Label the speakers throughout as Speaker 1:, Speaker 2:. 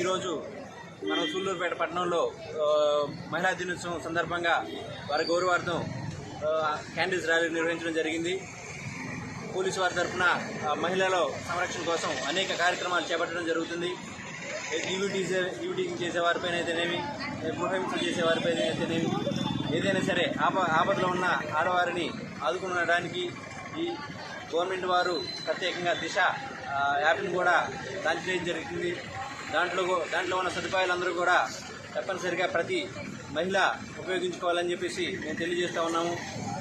Speaker 1: ఈరోజు మనం సూళ్ళూరుపేట పట్టణంలో మహిళా దినోత్సవం సందర్భంగా వారి గౌరవార్థం క్యాండిల్స్ ర్యాలీ నిర్వహించడం జరిగింది. పోలీసు వారి తరఫున మహిళల సంరక్షణ కోసం అనేక కార్యక్రమాలు చేపట్టడం జరుగుతుంది. డ్యూటీకి చేసేవారిపైన అయితేనేమి, గృహహింస చేసేవారిపైన అయితేనేమి, ఏదైనా సరే ఆపదలో ఉన్న ఆడవారిని ఆదుకునడానికి ఈ గవర్నమెంట్ వారు ప్రత్యేకంగా దిశ యాప్ని కూడా లాంచ్ చేయడం జరిగింది. దాంట్లో ఉన్న సదుపాయాలందరూ కూడా తప్పనిసరిగా ప్రతి మహిళ ఉపయోగించుకోవాలని చెప్పేసి మేము తెలియజేస్తూ ఉన్నాము.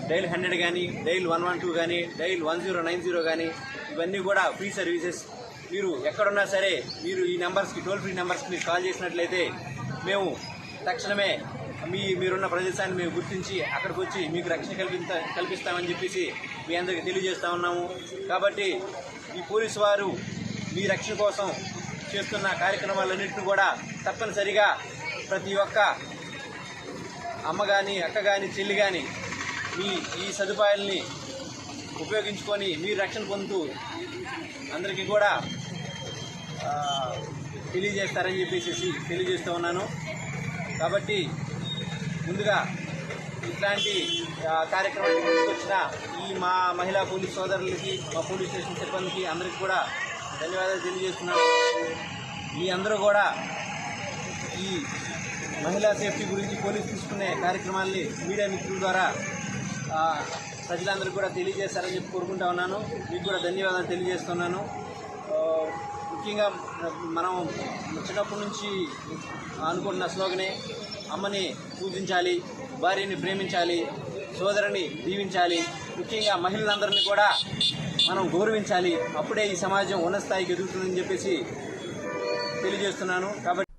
Speaker 1: డైల్ 100 కానీ, డైల్ 112 కానీ, డైల్ 1090 కానీ, ఇవన్నీ కూడా ఫ్రీ సర్వీసెస్. మీరు ఎక్కడున్నా సరే మీరు ఈ నెంబర్స్కి, టోల్ ఫ్రీ నెంబర్స్కి మీరు కాల్ చేసినట్లయితే మేము తక్షణమే మీరున్న ప్రదేశాన్ని మేము గుర్తించి అక్కడికి వచ్చి మీకు రక్షణ కల్పిస్తామని చెప్పేసి మీ అందరికీ తెలియజేస్తూ ఉన్నాము. కాబట్టి ఈ పోలీసు వారు మీ రక్షణ కోసం చేస్తున్న కార్యక్రమాలన్నింటినీ కూడా తప్పనిసరిగా ప్రతి ఒక్క అమ్మ కానీ, అక్క కానీ, చెల్లి కానీ ఈ సదుపాయాలని ఉపయోగించుకొని మీరు రక్షణ పొందుతూ అందరికీ కూడా తెలియజేస్తారని చెప్పేసి తెలియజేస్తూ ఉన్నాను. కాబట్టి ముందుగా ఇట్లాంటి కార్యక్రమాన్ని తీసుకొచ్చిన మా మహిళా పోలీస్ సోదరులకి, మా పోలీస్ స్టేషన్ సిబ్బందికి అందరికీ కూడా ధన్యవాదాలు తెలియజేస్తున్నాను. మీ అందరూ కూడా ఈ మహిళా సేఫ్టీ గురించి పోలీసు తీసుకునే కార్యక్రమాల్ని మీడియా మిత్రుల ద్వారా ప్రజలందరికీ కూడా తెలియజేస్తారని చెప్పి కోరుకుంటా ఉన్నాను. మీకు కూడా ధన్యవాదాలు తెలియజేస్తున్నాను. ముఖ్యంగా మనం చిన్నప్పటి నుంచి అనుకుంటున్న స్లోగనే అమ్మని పూజించాలి, భార్యని ప్రేమించాలి, సోదరుని దీవించాలి. ముఖ్యంగా మహిళలందరినీ కూడా మనం గౌరవించాలి. అప్పుడే ఈ సమాజం ఉన్నత స్థాయికి ఎదుగుతుందని చెప్పేసి తెలియజేస్తున్నాను. కాబట్టి